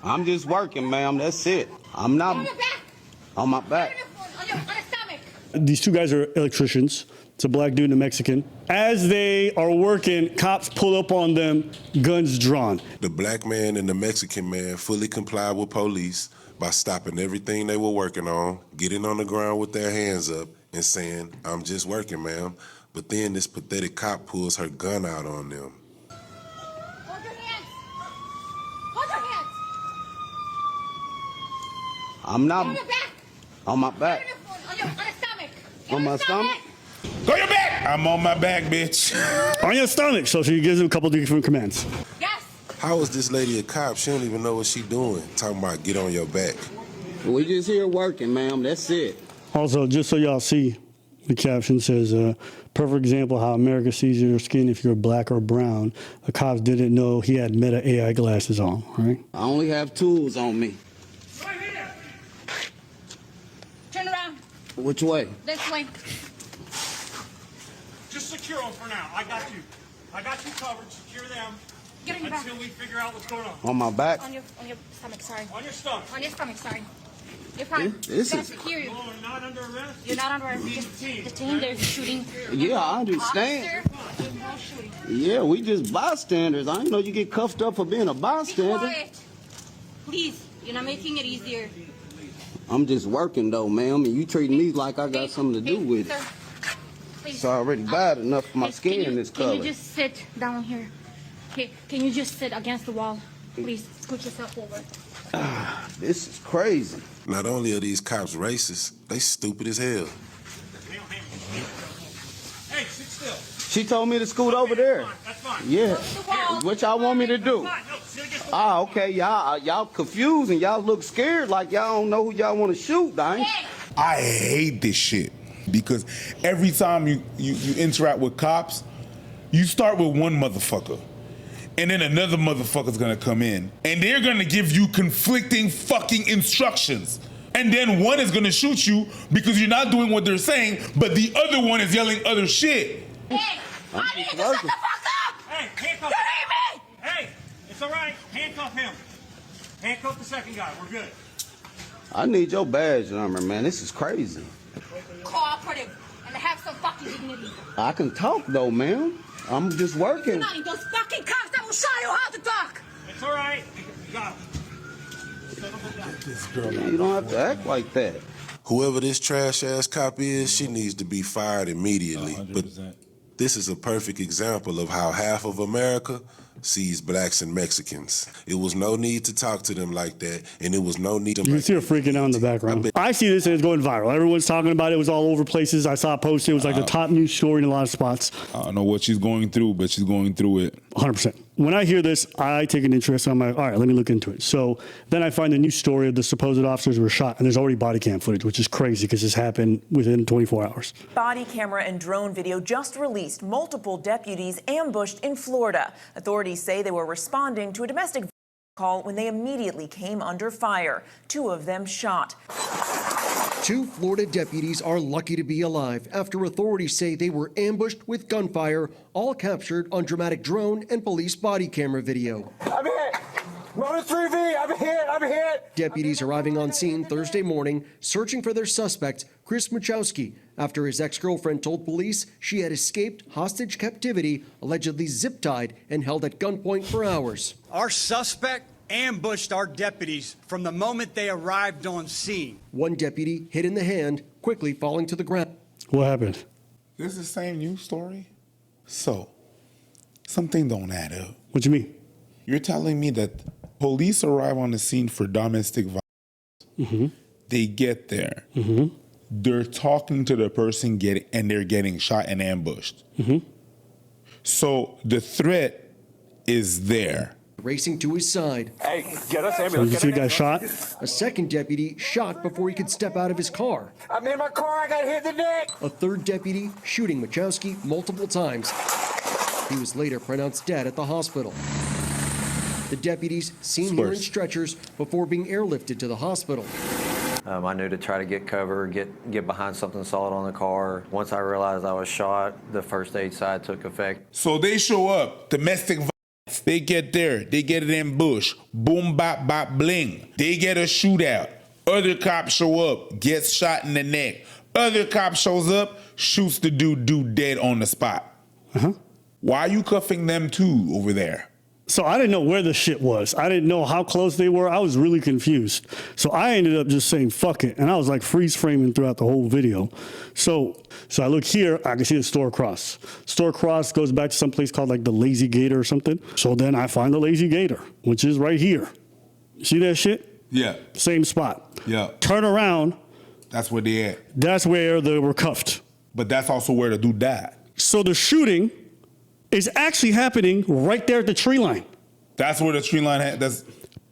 I'm just working, ma'am. That's it. I'm not On your back. on my back. On your stomach. These two guys are electricians. It's a black dude and a Mexican. As they are working, cops pull up on them, guns drawn. The black man and the Mexican man fully complied with police by stopping everything they were working on, getting on the ground with their hands up, and saying, "I'm just working, ma'am." But then this pathetic cop pulls her gun out on them. Hold your hands. Hold your hands. I'm not On your back. on my back. On your stomach. On my stomach? Go your back! I'm on my back, bitch. On your stomach. So she gives him a couple different commands. Yes. How is this lady a cop? She don't even know what she doing. Talking about get on your back. We just here working, ma'am. That's it. Also, just so y'all see, the caption says, perfect example how America sees your skin if you're black or brown. The cops didn't know he had Meta AI glasses on, right? I only have tools on me. Right here. Turn around. Which way? This way. Just secure them for now. I got you. I got you covered. Secure them Get on your back. until we figure out what's going on. On my back? On your stomach. Sorry. On your stomach. On your stomach. Sorry. You're fine. This Gotta is- secure you. No, you're not under arrest. You're not under arrest. Just detained. They're shooting. Yeah, I understand. Officer, there's no shooting. Yeah, we just bystanders. I didn't know you get cuffed up for being a Be bystander. quiet. Please. You're not making it easier. I'm just working though, ma'am, and you treating me like I got something to do with it. Sir, please. It's already bad enough for my Hey, skin is Can color. you just sit down here? Okay, can you just sit against the wall? Please, scoot yourself over. This is crazy. Not only are these cops racist, they stupid as hell. Hey, sit still. She told me to scoot over there. That's fine. Yeah. The wall. What y'all want me to do? Fine. No, sit against the Ah, okay, y'all confused and y'all look scared like y'all don't know who y'all want to shoot, dang. Hey, I hate this shit because every time you interact with cops, you start with one motherfucker. And then another motherfucker's gonna come in. And they're gonna give you conflicting fucking instructions. And then one is gonna shoot you because you're not doing what they're saying, but the other one is yelling other shit. hey, I need you to shut the fuck up! Hey, handcuff You him. hear me? Hey, it's all right. Handcuff him. Handcuff the second guy. We're good. I need your badge number, man. This is crazy. Cooperative, and have some fucking dignity. I can talk though, ma'am. I'm just working. Not in those fucking cops that will show you how to talk! It's all right. You got him. You don't have to act like that. Whoever this trash ass cop is, she needs to be fired immediately. But 100%. this is a perfect example of how half of America sees blacks and Mexicans. It was no need to talk to them like that, and it was no need to. You can see her freaking out in the background. I see this and it's going viral. Everyone's talking about it. It was all over places. I saw it posted. It was like the top news story in a lot of spots. I don't know what she's going through, but she's going through it. 100%. When I hear this, I take an interest. I'm like, all right, let me look into it. So then I find the news story of the supposed officers were shot, and there's already body cam footage, which is crazy because this happened within 24 hours. Body camera and drone video just released. Multiple deputies ambushed in Florida. Authorities say they were responding to a domestic call when they immediately came under fire. 2 of them shot. 2 Florida deputies are lucky to be alive after authorities say they were ambushed with gunfire, all captured on dramatic drone and police body camera video. I'm hit! Motor 3V, I'm hit! Deputies arriving on scene Thursday morning, searching for their suspect, Chris Machowski, after his ex-girlfriend told police she had escaped hostage captivity, allegedly zip-tied and held at gunpoint for hours. Our suspect ambushed our deputies from the moment they arrived on scene. One deputy hit in the hand, quickly falling to the ground. What happened? This is the same news story? So, something don't add up. What you mean? You're telling me that police arrive on the scene for domestic violence. They get there. They're talking to the person and they're getting shot and ambushed. So the threat is there. Racing to his side. Hey, get us So ambulance. you see the guy shot? A second deputy shot before he could step out of his car. I'm in my car, I got hit in the neck! A third deputy shooting Machowski multiple times. He was later pronounced dead at the hospital. The deputies seen here in stretchers before being airlifted to the hospital. I knew to try to get cover, get behind something solid on the car. Once I realized I was shot, the first aid side took effect. So they show up, domestic violence, They get there. They get an ambush. Boom, bop, bop, bling. They get a shootout. Other cop show up, gets shot in the neck. Other cop shows up, shoots the dude dead on the spot. Why are you cuffing them too over there? So I didn't know where the shit was. I didn't know how close they were. I was really confused. So I ended up just saying, fuck it. And I was like freeze framing throughout the whole video. So I look here, I can see the store across. Store across goes back to some place called like the Lazy Gator or something. So then I find the Lazy Gator, which is right here. See that shit? Yeah. Same spot. Yeah. Turn around. That's where they at. That's where they were cuffed. But that's also where the dude died. So the shooting is actually happening right there at the tree line. That's where the tree line had. That's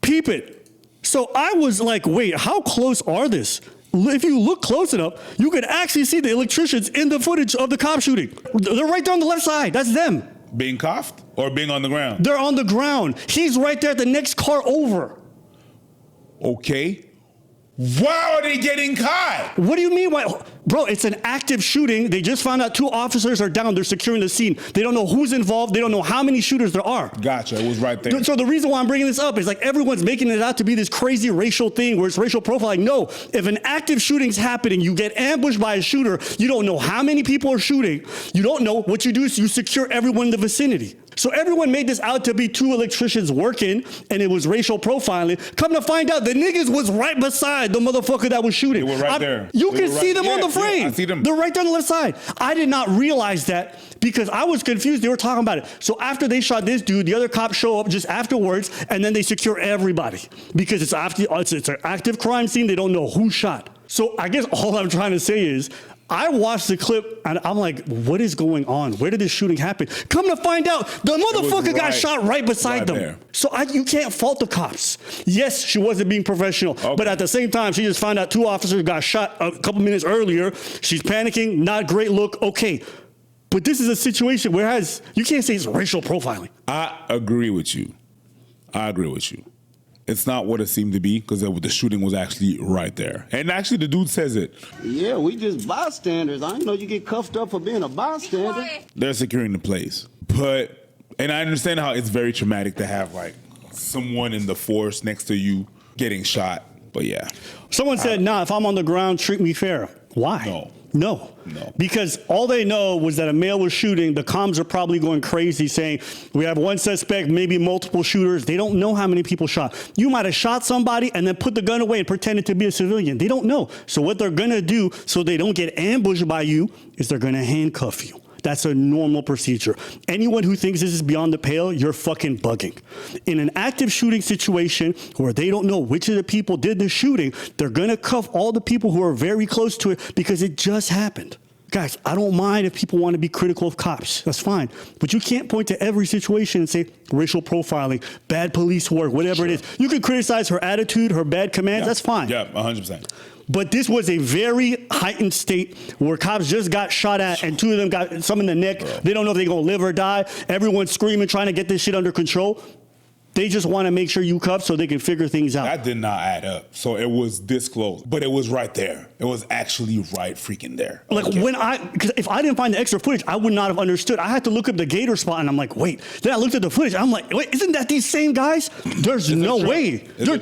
peep it. So I was like, wait, how close are this? If you look close enough, you could actually see the electricians in the footage of the cop shooting. They're right there on the left side. That's them. Being cuffed or being on the ground? They're on the ground. He's right there at the next car over. Okay. Why are they getting caught? What do you mean? Why? Bro, it's an active shooting. They just found out 2 officers are down. They're securing the scene. They don't know who's involved. They don't know how many shooters there are. Gotcha. It was right there. So the reason why I'm bringing this up is like everyone's making it out to be this crazy racial thing where it's racial profiling. No, if an active shooting's happening, you get ambushed by a shooter. You don't know how many people are shooting. You don't know. What you do is you secure everyone in the vicinity. So everyone made this out to be 2 electricians working, and it was racial profiling. Come to find out, the niggas was right beside the motherfucker that was shooting. They were right there. You They can were see right- them on yeah, the frame. yeah, I see them. They're right there on the left side. I did not realize that because I was confused. They were talking about it. So after they shot this dude, the other cops show up just afterwards, and then they secure everybody because it's an active crime scene. They don't know who shot. So I guess all I'm trying to say is, I watched the clip and I'm like, what is going on? Where did this shooting happen? Come to find out, the motherfucker got shot right beside them. there. So you can't fault the cops. Yes, she wasn't being professional, but at the same time, she just found out 2 officers got shot a couple minutes earlier. She's panicking, not a great look, okay. But this is a situation where you can't say it's racial profiling. I agree with you. It's not what it seemed to be because the shooting was actually right there. And actually, the dude says it. Yeah, we just bystanders. I didn't know you get cuffed up for being a bystander. They're securing the place. And I understand how it's very traumatic to have like someone in the force next to you getting shot. But yeah. Someone said, nah, if I'm on the ground, treat me fair. Why? No. Because all they know was that a male was shooting. The comms are probably going crazy saying, we have 1 suspect, maybe multiple shooters. They don't know how many people shot. You might have shot somebody and then put the gun away and pretended to be a civilian. They don't know. So what they're going to do so they don't get ambushed by you is they're going to handcuff you. That's a normal procedure. Anyone who thinks this is beyond the pale, you're fucking bugging. In an active shooting situation where they don't know which of the people did the shooting, they're gonna cuff all the people who are very close to it because it just happened. Guys, I don't mind if people want to be critical of cops. That's fine. But you can't point to every situation and say racial profiling, bad police work, whatever it is. You can criticize her attitude, her bad commands. That's fine. Yeah, 100%. But this was a very heightened state where cops just got shot at and 2 of them got some in the neck. Bro. They don't know if they're going to live or die. Everyone's screaming, trying to get this shit under control. They just want to make sure you cuff so they can figure things out. That did not add up. So it was this close, but it was right there. It was actually right freaking there. Like because if I didn't find the extra footage, I would not have understood. I had to look up the Gator spot and I'm like, wait. Then I looked at the footage. I'm like, wait, isn't that these same guys? There's no way. They're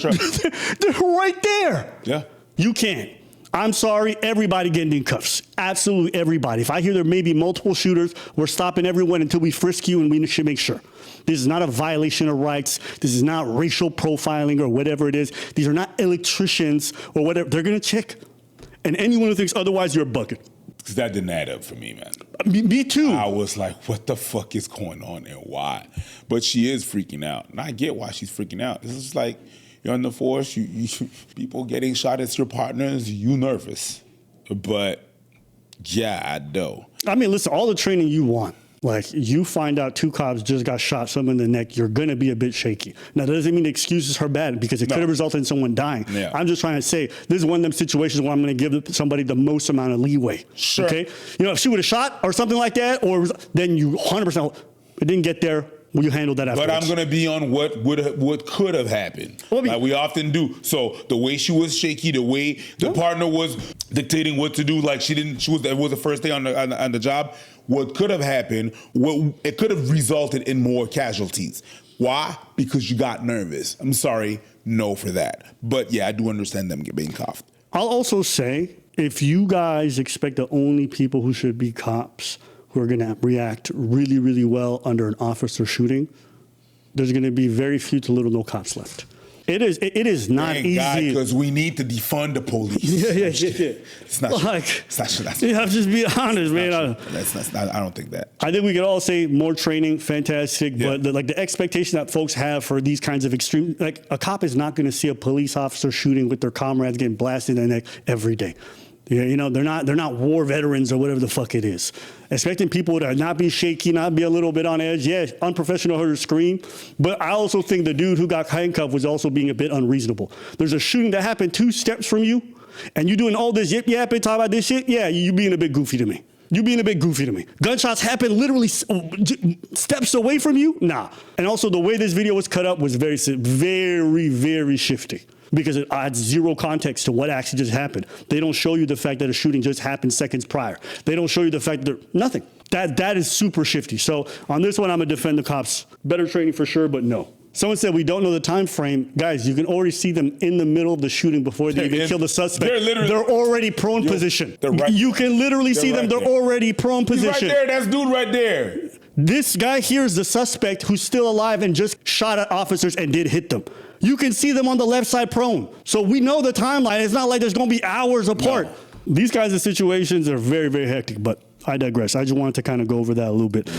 right there. Yeah. You can't. I'm sorry, everybody getting in cuffs. Absolutely everybody. If I hear there may be multiple shooters, we're stopping everyone until we frisk you and we should make sure. This is not a violation of rights. This is not racial profiling or whatever it is. These are not electricians or whatever. They're going to check. And anyone who thinks otherwise, you're bugging. Because that didn't add up for me, man. Me too. I was like, what the fuck is going on and why? But she is freaking out. And I get why she's freaking out. This is like, you're in the force, you people getting shot at your partners, you nervous. But yeah, I know. I mean, listen, all the training you want. Like, you find out 2 cops just got shot, some in the neck, you're going to be a bit shaky. Now, that doesn't mean the excuses are bad because it could have resulted in someone dying. Yeah. I'm just trying to say, this is one of them situations where I'm going to give somebody the most amount of leeway. Sure. Okay? You know, if she would have shot or something like that, then you 100%, it didn't get there. Will you handle that afterwards? But I'm going to be on what could have happened. Like we often do. So the way she was shaky, the way the partner was dictating what to do, like it was the first day on the job. What could have happened, it could have resulted in more casualties. Why? Because you got nervous. I'm sorry, no for that. But yeah, I do understand them being cuffed. I'll also say, if you guys expect the only people who should be cops who are going to react really, really well under an officer shooting, there's going to be very few to little no cops left. It is not easy. Because we need to defund the police. Yeah. It's not like, that's you have to just be honest, man. I don't think that. I think we could all say more training, fantastic, but the expectation that folks have for these kinds of extreme, like a cop is not going to see a police officer shooting with their comrades getting blasted in the neck every day. Yeah, you know, they're not war veterans or whatever the fuck it is. Expecting people to not be shaky, not be a little bit on edge. Yeah, unprofessional, heard her scream. But I also think the dude who got handcuffed was also being a bit unreasonable. There's a shooting that happened 2 steps from you, and you doing all this yip yapping, talking about this shit. Yeah, you being a bit goofy to me. You being a bit goofy to me. Gunshots happen literally steps away from you? Nah. And also the way this video was cut up was very, very shifty, because it adds zero context to what actually just happened. They don't show you the fact that a shooting just happened seconds prior. They don't show you the fact that nothing. That is super shifty. So on this one, I'm gonna defend the cops. Better training for sure, but no. Someone said we don't know the time frame. Guys, you can already see them in the middle of the shooting before they even kill the suspect. They're already prone position. You can literally see them. They're already prone position. Right there, that's dude right there. This guy here is the suspect who's still alive and just shot at officers and did hit them. You can see them on the left side prone. So we know the timeline. It's not like there's going to be hours apart. No. These kinds of situations are very, very hectic, but I digress. I just wanted to kind of go over that a little bit.